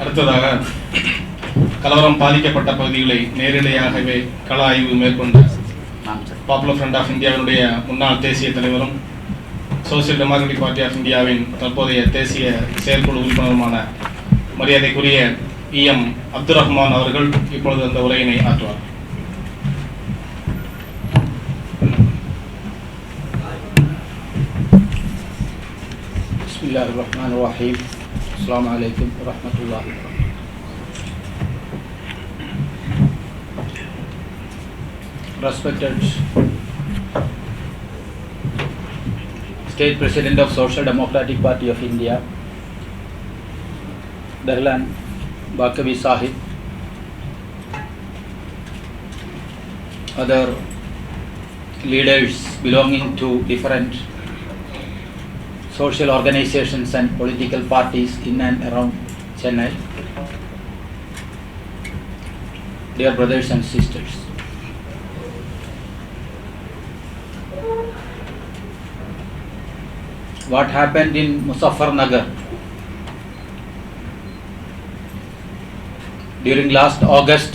அடுத்ததாக கலவரம் பாதிக்கப்பட்ட பகுதிகளை நேரடியாகவே கள ஆய்வு மேற்கொண்ட பாப்புலர் ஃப்ரண்ட் ஆஃப் இந்தியாவினுடைய முன்னாள் தேசிய தலைவரும் சோசியல் டெமோக்ராட்டிக் பார்ட்டி ஆஃப் இந்தியாவின் தற்போதைய தேசிய செயற்குழு உறுப்பினருமான மரியாதைக்குரிய M அப்துர் ரஹ்மான் அவர்கள் இப்பொழுது அந்த உரையினை ஆற்றுவார். பிஸ்மில்லாஹிர் ரஹ்மானிர் ரஹீம். அஸ்ஸலாமு அலைக்கும் வரஹ்மத்துல்லாஹி வபரகாத்துஹு. Respected State President of Social Democratic Party of India, Dahlan Bakavi Sahib, other leaders belonging to different social organizations and political parties in and around Chennai, dear brothers and sisters. What happened in Muzaffarnagar during last August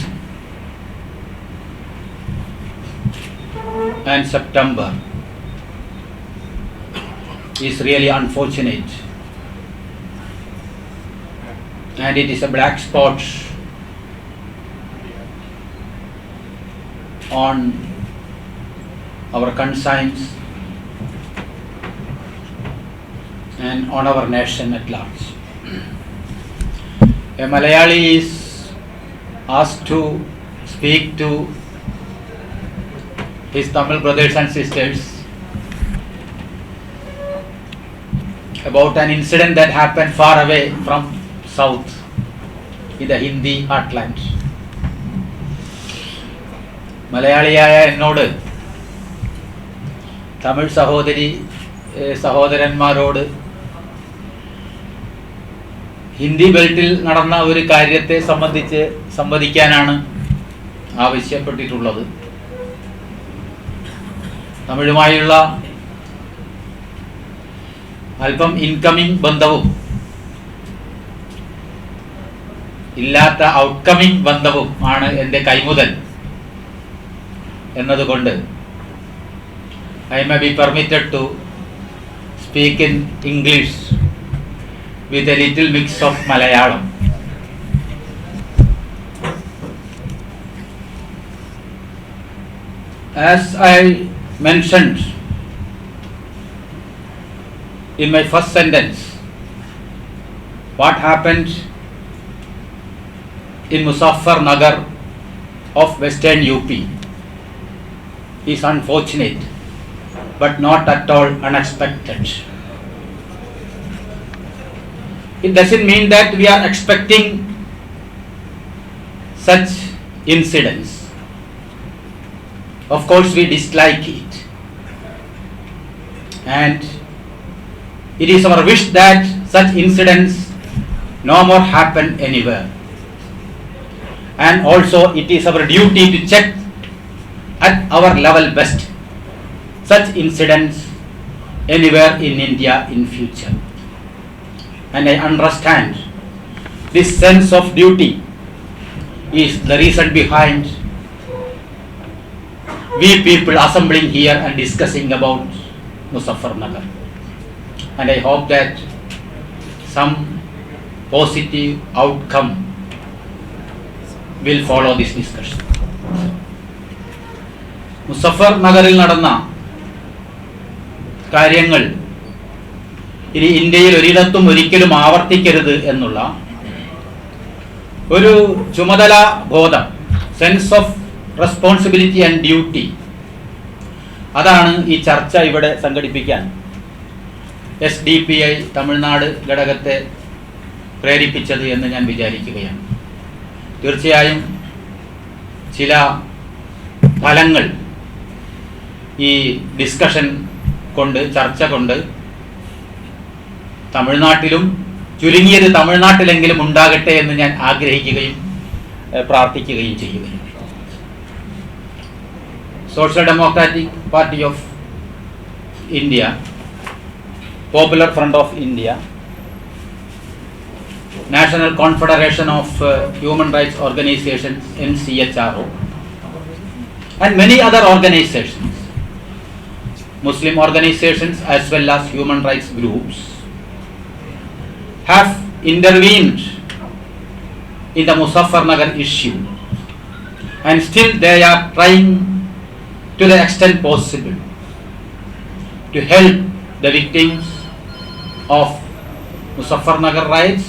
and September is really unfortunate, and it is a black spot on our conscience and on our nation at large. A Malayali is asked to speak to his Tamil brothers and sisters about an incident that happened far away from south in the Hindi heartland. മലയാളിയായ എന്നോട് തമിഴ് സഹോദരന്മാരോട് ഹിന്ദി ബെൽറ്റിൽ നടന്ന ഒരു കാര്യത്തെ സംബന്ധിച്ച് സംവദിക്കാനാണ് ആവശ്യപ്പെട്ടിട്ടുള്ളത്. തമിഴുമായുള്ള അല്പം incoming ബന്ധവും ഇല്ലാത്ത ഔട്ട്കമിംഗ് ബന്ധവും ആണ് എൻ്റെ കൈമുതൽ എന്നതുകൊണ്ട് I may be permitted to speak in English with a little mix of Malayalam. As I mentioned in my first sentence, what happened in Muzaffarnagar of Western UP is unfortunate but not at all unexpected. It doesn't mean that we are expecting such incidents. Of course we dislike it, and it is our wish that such incidents no more happen anywhere, and also it is our duty to check at our level best such incidents anywhere in India in future. And I understand this sense of duty is the reason behind we people assembling here and discussing about Muzaffarnagar. And I hope that some positive outcome will follow this discussion. മുസഫർനഗറിൽ നടന്ന കാര്യങ്ങൾ ഇനി ഇന്ത്യയിൽ ഒരിടത്തും ഒരിക്കലും ആവർത്തിക്കരുത് എന്നുള്ള ഒരു ചുമതലാ ബോധം, sense of responsibility and duty, അതാണ് ഈ ചർച്ച ഇവിടെ സംഘടിപ്പിക്കാൻ SDPI തമിഴ്നാട് ഘടകത്തെ പ്രേരിപ്പിച്ചത് എന്ന് ഞാൻ വിചാരിക്കുകയാണ്. തീർച്ചയായും ചില ഫലങ്ങൾ ഈ ഡിസ്കഷൻ കൊണ്ട്, ചർച്ച കൊണ്ട് തമിഴ്നാട്ടിലും, ചുരുങ്ങിയത് തമിഴ്നാട്ടിലെങ്കിലും ഉണ്ടാകട്ടെ എന്ന് ഞാൻ ആഗ്രഹിക്കുകയും പ്രാർത്ഥിക്കുകയും ചെയ്യുകയും. Social Democratic Party of India, Popular Front of India National Confederation of Human Rights Organizations, NCHRO, and many other organizations, Muslim organizations as well as human rights groups, have intervened in the Muzaffarnagar issue, and still they are trying to the extent possible to help the victims of Muzaffarnagar riots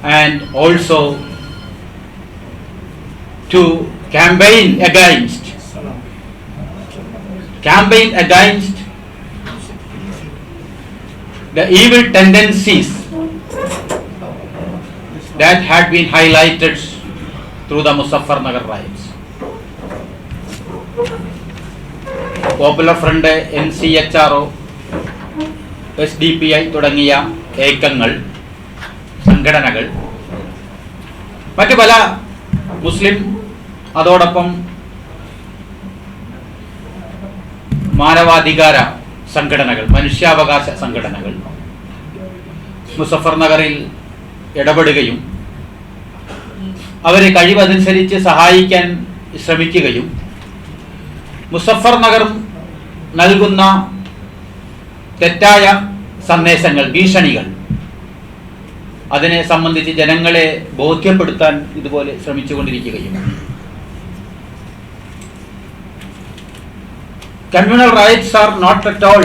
and also to campaign against the evil tendencies that had been highlighted through the Muzaffarnagar riots. Popular Front, NCHRO, SDPI തുടങ്ങിയ ഏകങ്ങൾ, സംഘടനകൾ, മറ്റു പല മുസ്ലിം അതോടൊപ്പം മാനവാധികാര സംഘടനകൾ, മനുഷ്യാവകാശ സംഘടനകൾ മുസഫർനഗറിൽ ഇടപെടുകയും അവരെ കഴിവതനുസരിച്ച് സഹായിക്കാൻ ശ്രമിക്കുകയും മുസഫർനഗർ നൽകുന്ന തെറ്റായ സന്ദേശങ്ങൾ, ഭീഷണികൾ, അതിനെ സംബന്ധിച്ച് ജനങ്ങളെ ബോധ്യപ്പെടുത്താൻ ഇതുപോലെ ശ്രമിച്ചുകൊണ്ടിരിക്കുകയും communal rights are not at all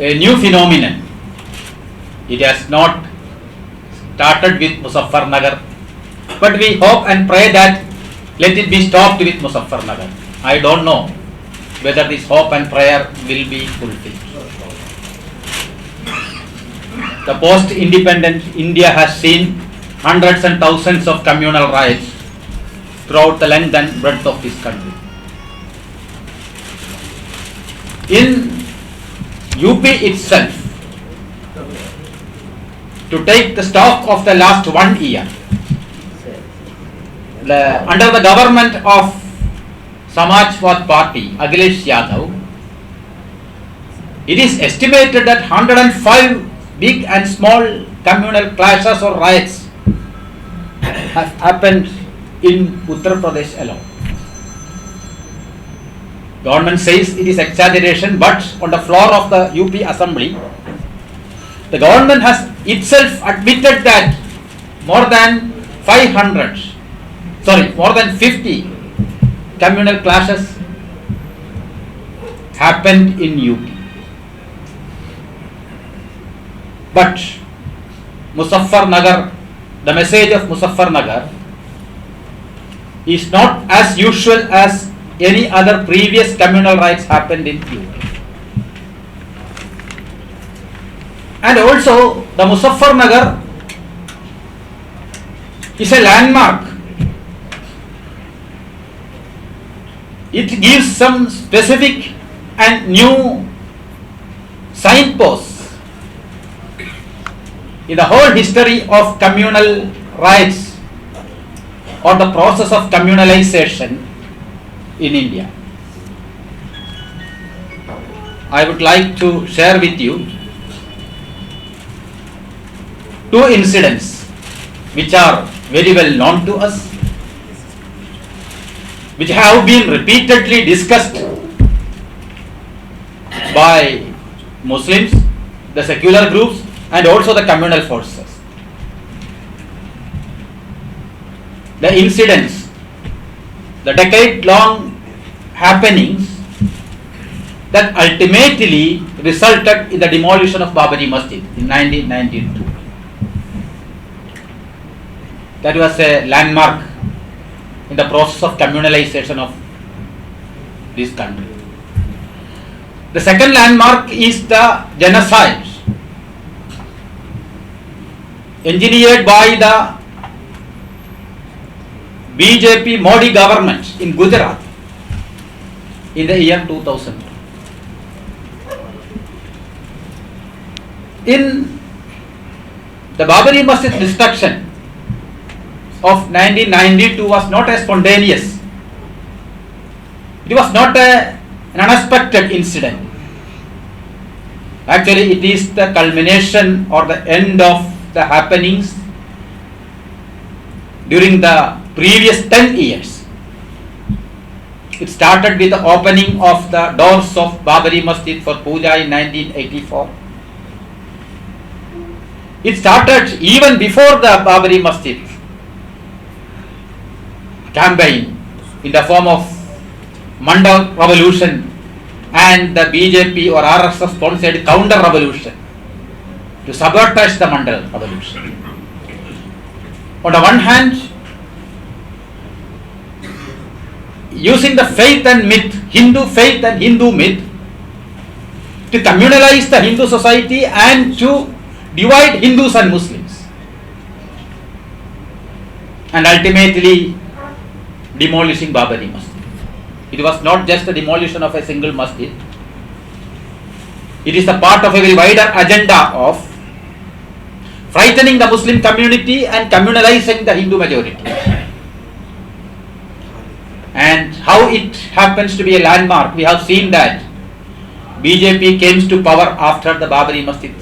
a new phenomenon. It has not started with Muzaffarnagar, but we hope and pray that let it be stopped with Muzaffarnagar. I don't know whether this hope and prayer will be fulfilled. The post-independent India has seen hundreds and thousands of communal riots throughout the length and breadth of this country. In UP itself, to take the stock of the last 1 year, under the government of Samajwad Party, Akhilesh Yadav, it is estimated that 105 big and small communal clashes or riots have happened in Uttar Pradesh alone. Government says it is exaggeration, but on the floor of the UP Assembly, the government has itself admitted that more than 50 communal clashes happened in UP. But Muzaffarnagar, the message of Muzaffarnagar is not as usual as any other previous communal riots happened in UP. And also the Muzaffarnagar is a landmark. It gives some specific and new signposts in the whole history of communal riots or the process of communalization in India. I would like to share with you 2 incidents which are very well known to us, which have been repeatedly discussed by Muslims, the secular groups, and also the communal forces. The incidents, the decade-long happenings that ultimately resulted in the demolition of Babari Masjid in 1992. That was a landmark in the process of communalization of this country. The second landmark is the genocide engineered by the BJP Modi government in Gujarat in the year 2000. In the Babari Masjid destruction of 1992 was not a spontaneous. It was not an unexpected incident. Actually, it is the culmination or the end of the happenings during the previous 10 years. It started with the opening of the doors of Babri Masjid for Puja in 1984. It started even before the Babri Masjid campaign in the form of Mandal Revolution and the BJP or RSS sponsored counter revolution to sabotage the Mandal Revolution. On the one hand, using the faith and myth, Hindu faith and Hindu myth, to communalize the Hindu society and to divide Hindus and Muslims, and ultimately demolishing Babri Masjid. It was not just the demolition of a single masjid. It is a part of a very wider agenda of frightening the Muslim community and communalizing the Hindu majority. And how it happens to be a landmark, we have seen that BJP came to power after the Babri Masjid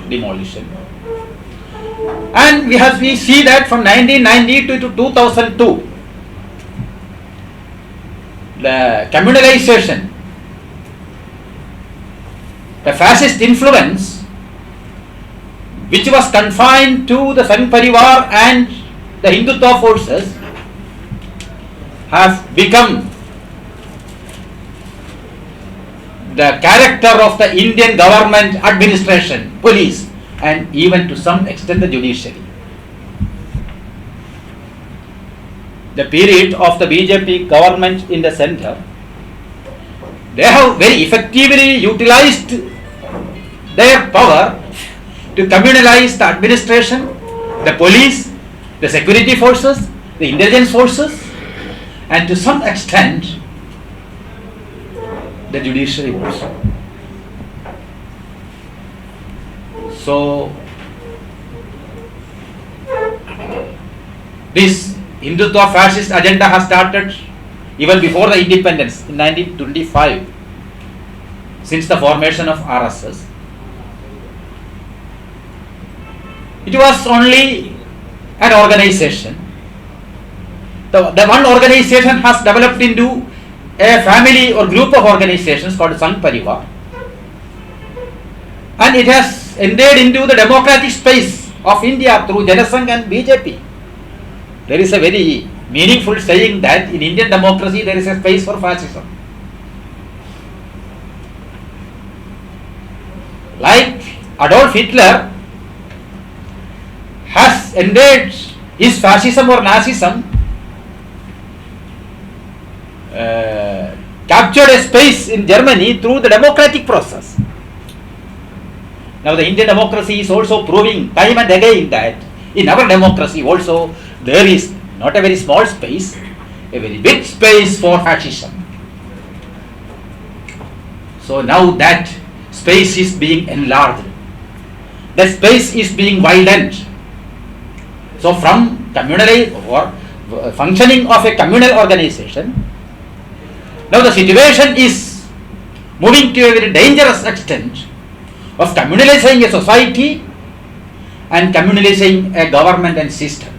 demolition. And we see that from 1990 to 2002, the communalization, the fascist influence, which was confined to the Sangh Parivar and the Hindutva forces, have become the character of the Indian government, administration, police, and even to some extent the judiciary. The period of the BJP government in the center, they have very effectively utilized their power to communalize the administration, the police, the security forces, the intelligence forces, and to some extent the judiciary also. So this Hindutva fascist agenda has started even before the independence in 1925, since the formation of RSS. It was only an organization. The one organization has developed into a family or group of organizations called Sangh Parivar, and it has entered into the democratic space of India through Janasangh and BJP. There is a very meaningful saying that in Indian democracy there is a space for fascism. Like Adolf Hitler has ended his fascism or Nazism, captured a space in Germany through the democratic process. Now the Indian democracy is also proving time and again that in our democracy also there is not a very small space, a very big space for fascism. So now that space is being enlarged, the space is being widened. So from communal or functioning of a communal organization, now the situation is moving to a very dangerous extent of communalizing a society and communalizing a government and system.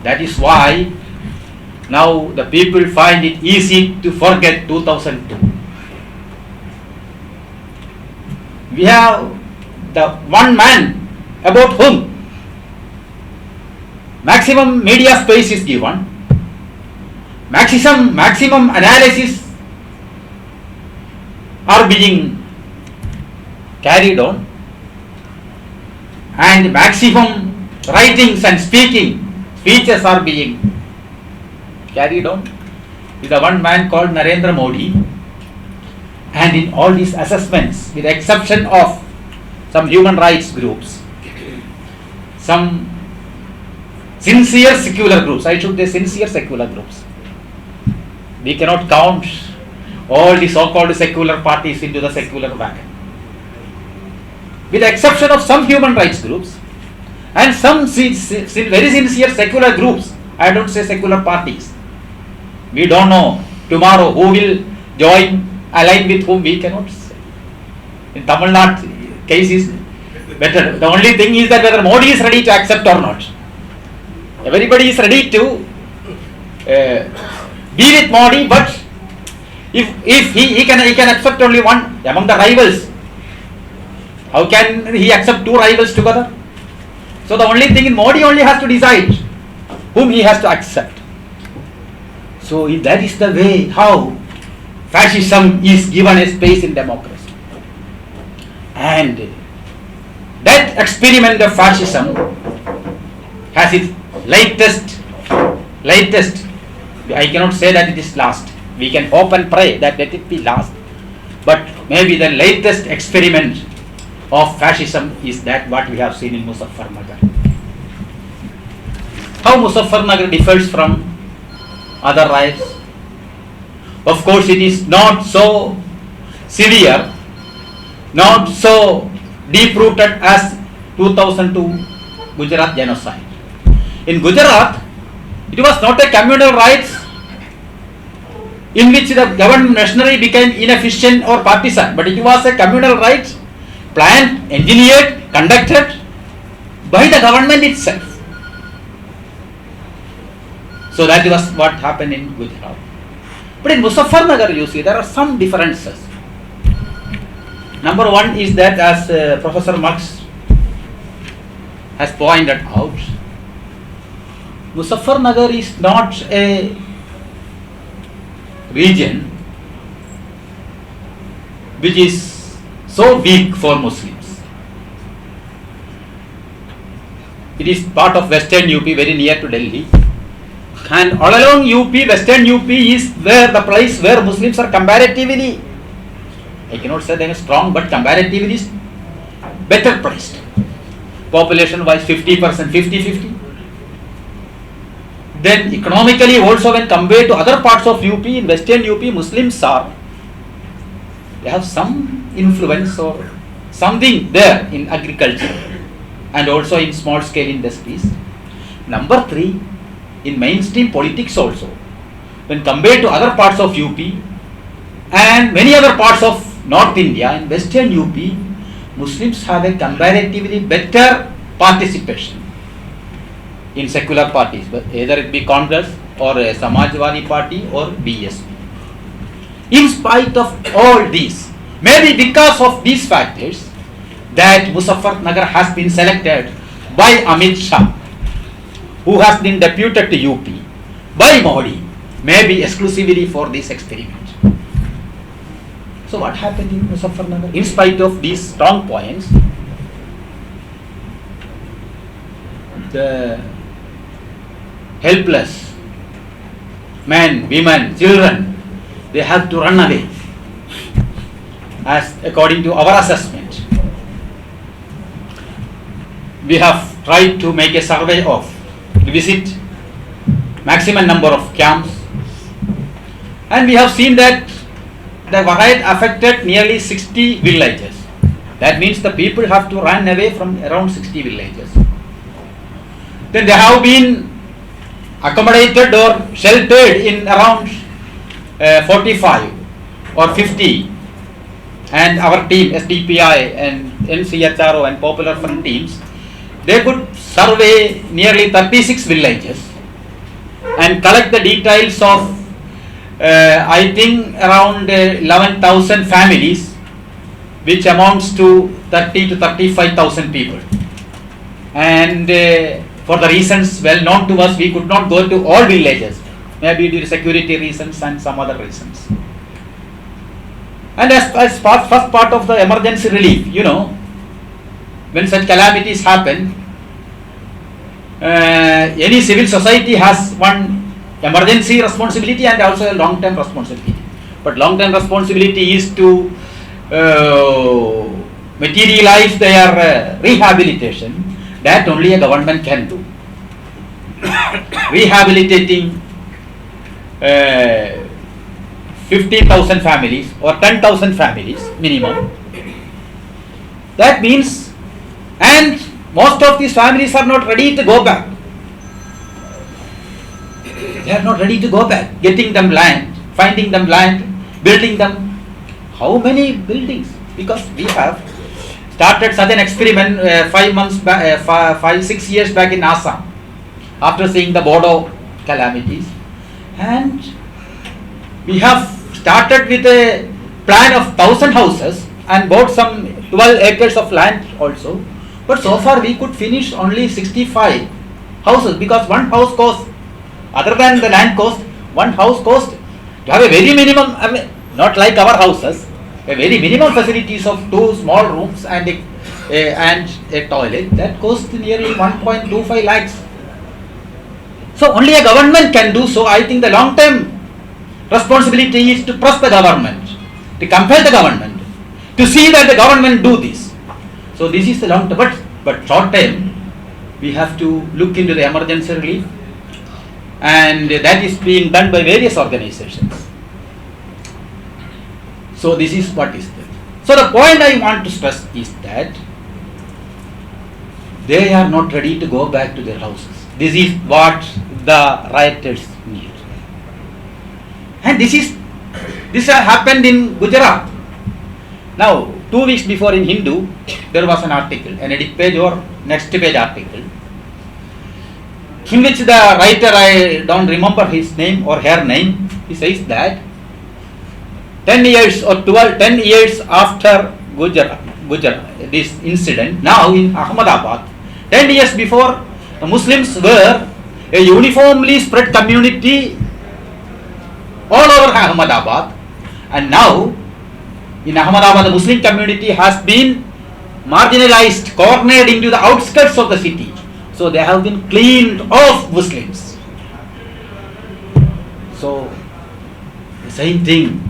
That is why now the people find it easy to forget 2002. We have the one man about whom maximum media space is given, maximum analysis are being carried on, and maximum writings and speeches are being carried on with the one man called Narendra Modi. And in all these assessments, with the exception of some human rights groups, some sincere secular groups, I should say sincere secular groups, we cannot count all the so-called secular parties into the secular wagon. With the exception of some human rights groups and some very sincere secular groups, I don't say secular parties. We don't know tomorrow who will join, align with whom, we cannot say. In Tamil Nadu case is better. The only thing is that whether Modi is ready to accept or not. Everybody is ready to be with Modi, but if he can accept only one among the rivals, how can he accept two rivals together? So the only thing is Modi only has to decide whom he has to accept. So that is the way how fascism is given a space in democracy. And that experiment of fascism has its latest, I cannot say that it is last. We can hope and pray that let it be last. But maybe the latest experiment of fascism is that what we have seen in Muzaffarnagar. How Muzaffarnagar differs from other riots? Of course, it is not so severe, not so deep-rooted as 2002 Gujarat genocide. In Gujarat, it was not a communal riot in which the government machinery became inefficient or partisan, but it was a communal riot planned, engineered, conducted by the government itself. So that was what happened in Gujarat. But in Muzaffarnagar, you see, there are some differences. Number one is that, as Professor Marx has pointed out, Muzaffarnagar is not a region which is so weak for Muslims. It is part of Western UP, very near to Delhi. And all along UP, Western UP is where the place where Muslims are comparatively, I cannot say they are strong, but comparatively better placed. Population wise 50%, 50-50. Then economically also, when compared to other parts of UP, in Western UP, Muslims they have some influence or something there in agriculture and also in small scale industries. Number three, in mainstream politics also, when compared to other parts of UP and many other parts of North India, in Western UP, Muslims have a comparatively better participation in secular parties, but either it be Congress or a Samajwadi Party or BSP. In spite of all these, maybe because of these factors, that Muzaffarnagar has been selected by Amit Shah, who has been deputed to UP by Modi, maybe exclusively for this experiment. So what happened in Muzaffarnagar? In spite of these strong points, the helpless men, women, children, they have to run away, as according to our assessment. We have tried to make a survey of, visit maximum number of camps, and we have seen that the riot affected nearly 60 villages. That means the people have to run away from around 60 villages. Then they have been accommodated or sheltered in around 45 or 50, and our team SDPI and NCHRO and Popular Front teams, they could survey nearly 36 villages and collect the details of I think around 11,000 families, which amounts to 30 to 35,000 people. And for the reasons well known to us, we could not go to all villages, maybe due to security reasons and some other reasons. And as first part of the emergency relief, when such calamities happen, any civil society has one emergency responsibility and also a long-term responsibility. But long-term responsibility is to materialize their rehabilitation. That only a government can do. Rehabilitating 15,000 families or 10,000 families minimum. That means, and most of these families are not ready to go back. They are not ready to go back. Getting them land, finding them land, building them. How many buildings? because we have started such an experiment 5-6 years back in Assam after seeing the Bodo calamities, and we have started with a plan of 1,000 houses and bought some 12 acres of land also, but so far we could finish only 65 houses because one house cost, other than the land cost, one house cost to have a very minimum, not like our houses, a very minimum facilities of 2 small rooms and a toilet, that cost nearly 1.25 lakhs. So only a government can do so. I think the long term responsibility is to press the government, to compel the government, to see that the government do this. So this is the long term, but short term we have to look into the emergency relief, and that is being done by various organizations. So this is what is there. So the point I want to stress is that they are not ready to go back to their houses. This is what the rioters need. And this has happened in Gujarat. Now, 2 weeks before in Hindu, there was an article, an edit page or next page article, in which the writer, I don't remember his name or her name, he says that 10 years after Gujarat, this incident, now in Ahmedabad, 10 years before, the Muslims were a uniformly spread community all over Ahmedabad, and now in Ahmedabad the Muslim community has been marginalized, cornered into the outskirts of the city. So they have been cleaned off Muslims. So the same thing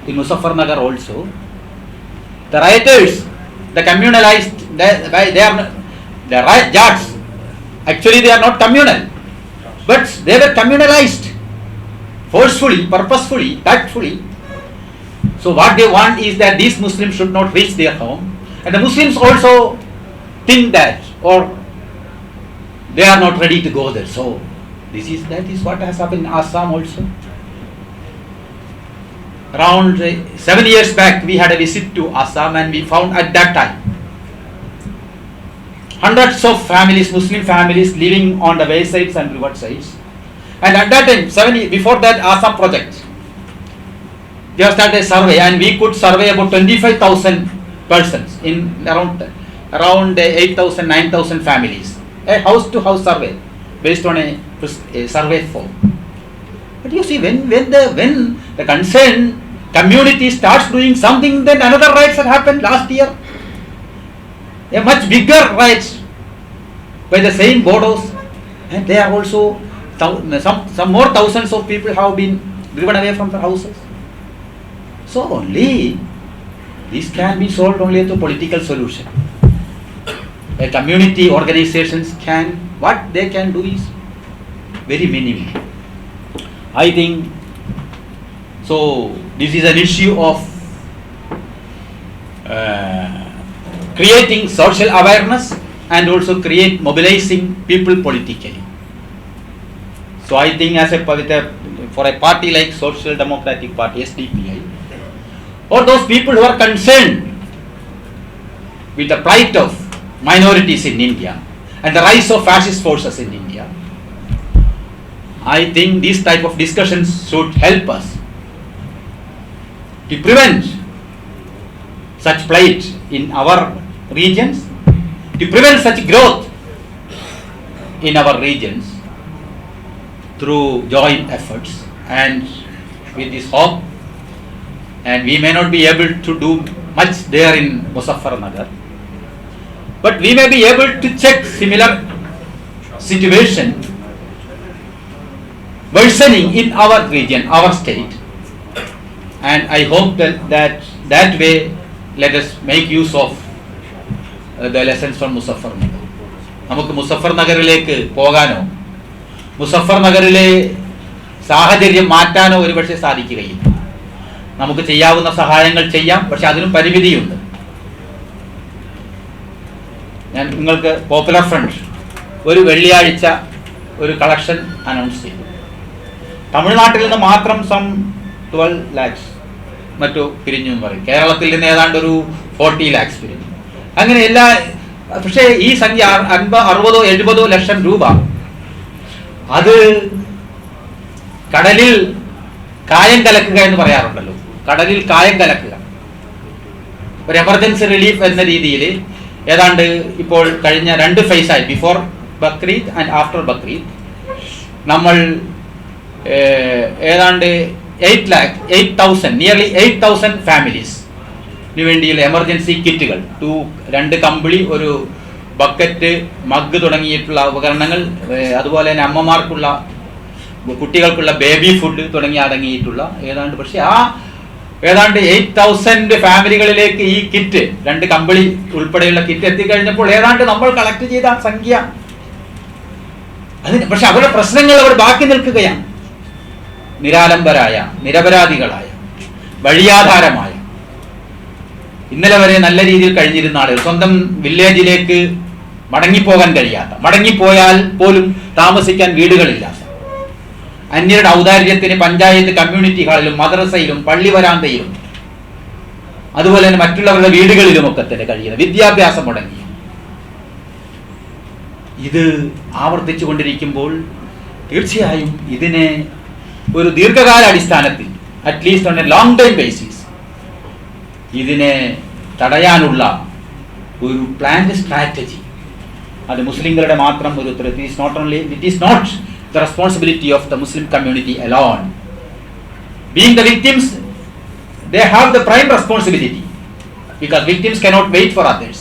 in Muzaffarnagar also. The rioters, the communalized, they are the riot jats. Actually they are not communal, but they were communalized, forcefully, purposefully, tactfully. So what they want is that these Muslims should not reach their home, and the Muslims also think that, or they are not ready to go there. So that is what has happened in Assam also. Around 7 years back we had a visit to Assam, and we found at that time hundreds of families, Muslim families, living on the waysides and riversides. And at that time, before that Assam project, they have started a survey, and we could survey about 25,000 persons in around 8,000, 9,000 families. A house to house survey based on a survey form. But you see, when the concerned community starts doing something, then another riots had happened last year. A much bigger riots by the same Bodos, and they are also some more thousands of people have been driven away from their houses. So only this can be solved only through political solution. A community organizations what they can do is very minimum. I think so. This is an issue of creating social awareness and also mobilizing people politically. So I think for a party like Social Democratic Party, SDPI, or those people who are concerned with the plight of minorities in India and the rise of fascist forces in India, I think these type of discussions should help us to prevent such plight in our regions, to prevent such growth in our regions through joint efforts. And with this hope, and we may not be able to do much there in Muzaffarnagar, but we may be able to check similar situation worsening in our region, our state, and I hope that way let us make use of the lessons from Muzaffarnagar. നമുക്ക് മുസഫർനഗറിലേക്ക് പോകാനോ മുസഫർനഗറിലെ സാഹചര്യം മാറ്റാനോ ഒരുപക്ഷെ സാധിക്കുകയില്ല. നമുക്ക് ചെയ്യാവുന്ന സഹായങ്ങൾ ചെയ്യാം, പക്ഷെ അതിനും പരിമിതിയുണ്ട്. ഞാൻ നിങ്ങൾക്ക് പോപ്പുലർ ഫ്രണ്ട് ഒരു വെള്ളിയാഴ്ച ഒരു കളക്ഷൻ അനൗൺസ് ചെയ്തു. തമിഴ്നാട്ടിൽ നിന്ന് മാത്രം 12 lakhs മറ്റു പിരിഞ്ഞു എന്ന് പറയും. കേരളത്തിൽ നിന്ന് ഏതാണ്ട് ഒരു 40 lakhs പിരിഞ്ഞു. അങ്ങനെ എല്ലാ, പക്ഷേ ഈ സംഖ്യ 60-70 ലക്ഷം രൂപ അത് കടലിൽ കായം കലക്കുക എന്ന് പറയാറുണ്ടല്ലോ. കടലിൽ കായം കലക്കുക, ഒരു എമർജൻസി റിലീഫ് എന്ന രീതിയിൽ ഏതാണ്ട് ഇപ്പോൾ കഴിഞ്ഞ 2 ഫേസായി, before Bakrid and after Bakrid, നമ്മൾ ഏതാണ്ട് 8,000 നിയർലി 8,000 ഫാമിലീസിന് വേണ്ടിയുള്ള എമർജൻസി കിറ്റുകൾ, 2 കമ്പിളി, ഒരു ബക്കറ്റ്, മഗ് തുടങ്ങിയിട്ടുള്ള ഉപകരണങ്ങൾ, അതുപോലെ തന്നെ അമ്മമാർക്കുള്ള, കുട്ടികൾക്കുള്ള ബേബി ഫുഡ് തുടങ്ങി അടങ്ങിയിട്ടുള്ള ഏതാണ്ട്, പക്ഷെ ആ ഏതാണ്ട് 8,000 ഫാമിലികളിലേക്ക് ഈ കിറ്റ്, 2 കമ്പിളി ഉൾപ്പെടെയുള്ള കിറ്റ് എത്തിക്കഴിഞ്ഞപ്പോൾ ഏതാണ്ട് നമ്മൾ കളക്ട് ചെയ്ത സംഖ്യ അതിന്, പക്ഷെ അവരുടെ പ്രശ്നങ്ങൾ അവർ ബാക്കി നിൽക്കുകയാണ്. നിരാലംബരായ, നിരപരാധികളായ, വഴിയാധാരമായ, ഇന്നലെ വരെ നല്ല രീതിയിൽ കഴിഞ്ഞിരുന്ന ആളുകൾ, സ്വന്തം വില്ലേജിലേക്ക് മടങ്ങിപ്പോകാൻ കഴിയാത്ത, മടങ്ങിപ്പോയാൽ പോലും താമസിക്കാൻ വീടുകളില്ലാത്ത, അന്യരുടെ ഔദാര്യത്തിന് പഞ്ചായത്ത് കമ്മ്യൂണിറ്റി ഹാളിലും മദ്രസയിലും പള്ളി വരാന്തയിലും അതുപോലെ തന്നെ മറ്റുള്ളവരുടെ വീടുകളിലുമൊക്കെ തന്നെ കഴിയുന്ന, വിദ്യാഭ്യാസം മുടങ്ങിയ, ഇത് ആവർത്തിച്ചു കൊണ്ടിരിക്കുമ്പോൾ തീർച്ചയായും ഇതിനെ ഒരു ദീർഘകാല അടിസ്ഥാനത്തിൽ, at least on a long time basis, ഇതിനെ തടയാനുള്ള ഒരു പ്ലാൻഡ് സ്ട്രാറ്റജി, അത് മുസ്ലിങ്ങളുടെ മാത്രം ഒരു, it is not the responsibility of the Muslim community alone. Being the victims, they have the prime responsibility, because victims cannot wait for others.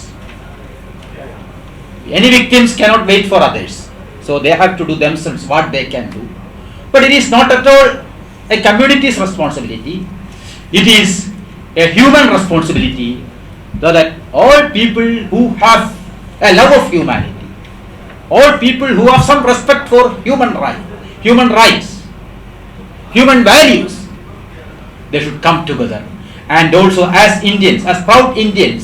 Any victims cannot wait for others, so they have to do themselves what they can do. But it is not at all a community's responsibility. It is a human responsibility, so that all people who have a love of humanity, all people who have some respect for human rights, human values, they should come together. And also as Indians, as proud Indians,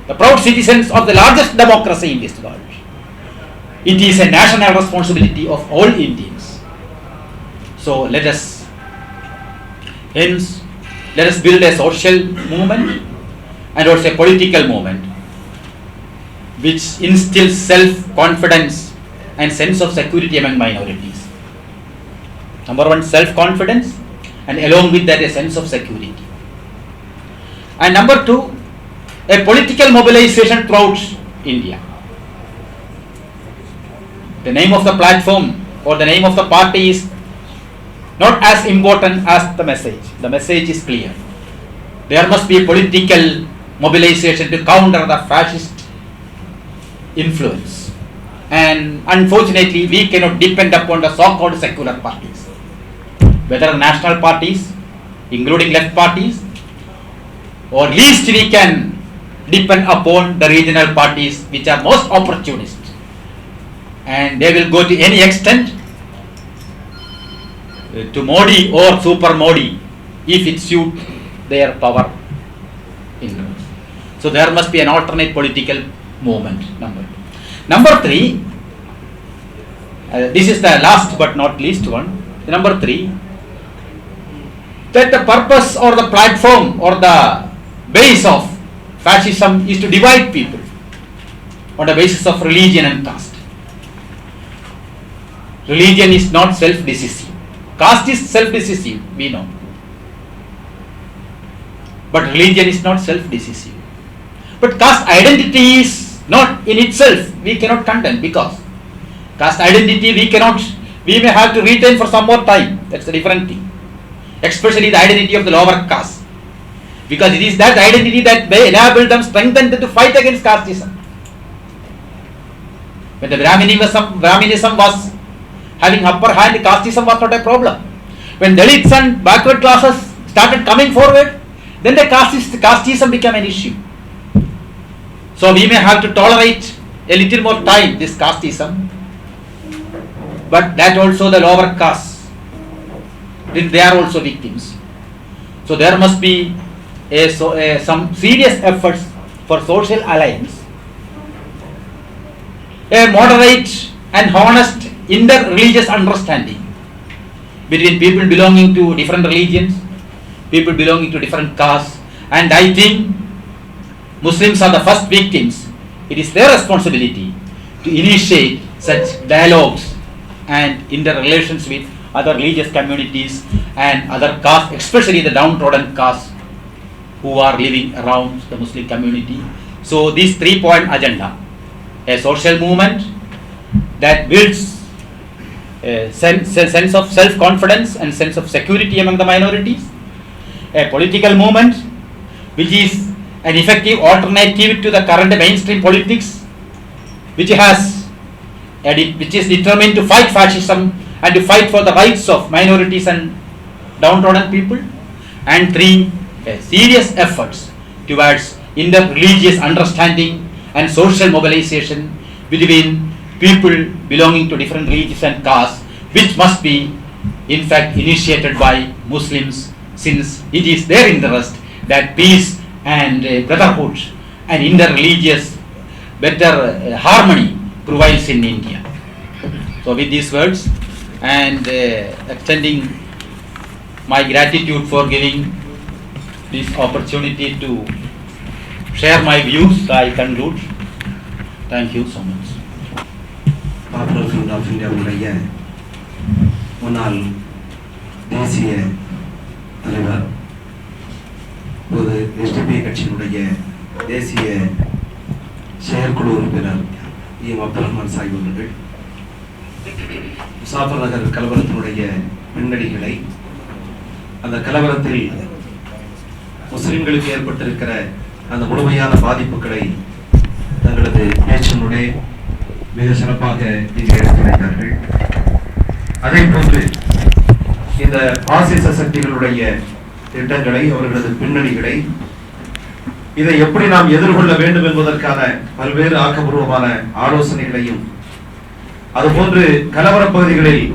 the proud citizens of the largest democracy in this world, it is a national responsibility of all Indians. So let us build a social movement and also a political movement which instills self-confidence and sense of security among minorities. Number one, self-confidence, and along with that a sense of security. And number two, a political mobilization throughout India. The name of the platform or the name of the party is not as important as the message. The message is clear. There must be a political mobilization to counter the fascist influence, and unfortunately we cannot depend upon the so-called secular parties, whether national parties including left parties, or least we can depend upon the regional parties which are most opportunist, and they will go to any extent to Modi or super Modi if it suits their power influence. So there must be an alternate political movement. Number three, this is the last but not least one. Number three, that the purpose or the platform or the base of fascism is to divide people on the basis of religion and caste. Religion is not self-decisive. Caste is self-decisive, we know. But religion is not self-decisive. But caste identity is not in itself, we cannot condemn, because caste identity we may have to retain for some more time. That's a different thing. Especially the identity of the lower caste, because it is that identity that may enable them, strengthen them to fight against casteism. When the Brahminism was having upper hand, casteism was not a problem. When Dalits and backward classes started coming forward, then the casteism became an issue. So we may have to tolerate a little more time this casteism, but that also the lower caste, then they are also victims. So there must be some serious efforts for social alliance, a moderate and honest inter-religious understanding between people belonging to different religions, people belonging to different castes, and I think Muslims are the first victims. It is their responsibility to initiate such dialogues and interrelations with other religious communities and other castes, especially the downtrodden castes who are living around the Muslim community. So this 3-point agenda, a social movement that builds a sense of self-confidence and sense of security among the minorities, a political movement which is an effective alternative to the current mainstream politics, which is determined to fight fascism and to fight for the rights of minorities and downtrodden people, and 3, serious efforts towards inter-religious understanding and social mobilization between people belonging to different religions and castes, which must be in fact initiated by Muslims, since it is their interest that peace and brotherhood and inter-religious better harmony prevails in India. So with these words and extending my gratitude for giving this opportunity to share my views, I conclude. Thank you so much. Popular Front of இந்தியாவுடைய முன்னாள் தேசிய தலைவர், இப்போது SDPI கட்சியினுடைய தேசிய செயற்குழு உறுப்பினர் M Abdur Rahman Sahib அவர்கள் ஸஃபர நகர் கலவரத்தினுடைய பின்னணிகளை, அந்த கலவரத்தில் முஸ்லிம்களுக்கு ஏற்பட்டிருக்கிற அந்த முழுமையான பாதிப்புகளை தங்களது பேச்சினுடைய மிக சிறப்பாக இங்கே எடுத்துரைத்தார்கள். அதே போன்று இந்த பாசிச சக்திகளுடைய திட்டங்களை, அவர்களது பின்னணிகளை, இதை எப்படி நாம் எதிர்கொள்ள வேண்டும் என்பதற்கான பல்வேறு ஆக்கப்பூர்வமான ஆலோசனைகளையும், அதுபோன்று கலவர பகுதிகளில்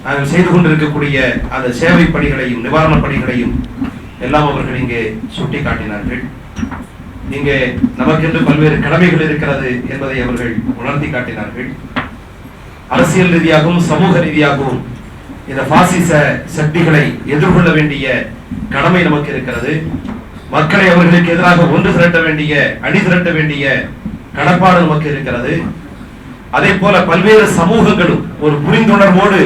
நாங்கள் செய்து கொண்டிருக்கக்கூடிய அந்த சேவை பணிகளையும் நிவாரணப் பணிகளையும் எல்லாம் அவர்கள் இங்கே சுட்டி காட்டினார்கள். இங்கே நமக்கென்று பல்வேறு கடமைகள் இருக்கிறது என்பதை அவர்கள் உணர்த்தி காட்டினார்கள். அரசியல் ரீதியாகவும் சமூக ரீதியாகவும் இந்த பாசிச சக்திகளை எதிர்கொள்ள வேண்டிய கடமை நமக்கு இருக்கிறது. மக்களை அவர்களுக்கு எதிராக ஒன்று திரட்ட வேண்டிய, அணி திரட்ட வேண்டிய கடப்பாடு நமக்கு இருக்கிறது. அதே போல பல்வேறு சமூகங்களும் ஒரு புரிந்துணர்வோடு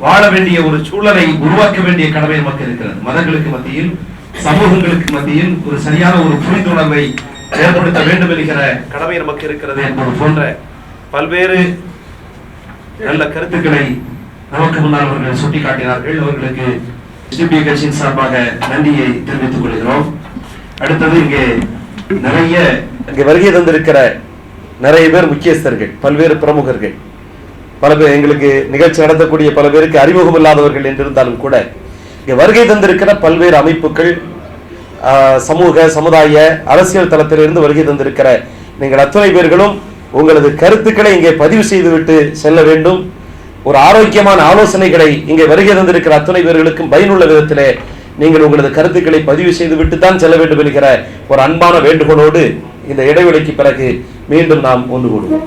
வாழ வேண்டிய ஒரு சூழலை உருவாக்க வேண்டிய கடமை நமக்கு இருக்கிறது. மதங்களுக்கு மத்தியில், சமூகங்களுக்கு மத்தியில் ஒரு சரியான ஒரு புரிந்துணர்வை ஏற்படுத்த வேண்டும் என்கிற கடமை நமக்கு இருக்கிறது என்பது போன்ற பல்வேறு நல்ல கருத்துக்களை நமக்கு முன்னால் அவர்கள் சுட்டிக்காட்டினார்கள். அவர்களுக்கு SDPI கட்சியின் சார்பாக நன்றியை தெரிவித்துக் கொள்கிறோம். அடுத்தது இங்கே வருகை தந்திருக்கிற நிறைய பேர் முக்கியஸ்தர்கள், பல்வேறு பிரமுகர்கள், பல பேர் எங்களுக்கு நிகழ்ச்சி நடத்தக்கூடிய பல பேருக்கு அறிமுகம் இல்லாதவர்கள் என்றிருந்தாலும் கூட இங்கே வருகை தந்திருக்கிற பல்வேறு அமைப்புகள், சமூக சமுதாய அரசியல் தளத்திலிருந்து வருகை தந்திருக்கிற நீங்கள் அத்தனை பேர்களும் உங்களது கருத்துக்களை இங்கே பதிவு செய்துவிட்டு செல்ல வேண்டும். ஒரு ஆரோக்கியமான ஆலோசனைகளை இங்கே வருகை தந்திருக்கிற அத்தனை பேர்களுக்கும் பயனுள்ள விதத்திலே நீங்கள் உங்களது கருத்துக்களை பதிவு செய்துவிட்டு தான் செல்ல வேண்டும் என்கிற ஒரு அன்பான வேண்டுகோளோடு இந்த இடைவெளிக்கு பிறகு மீண்டும் நாம் ஒன்று கூடுவோம்.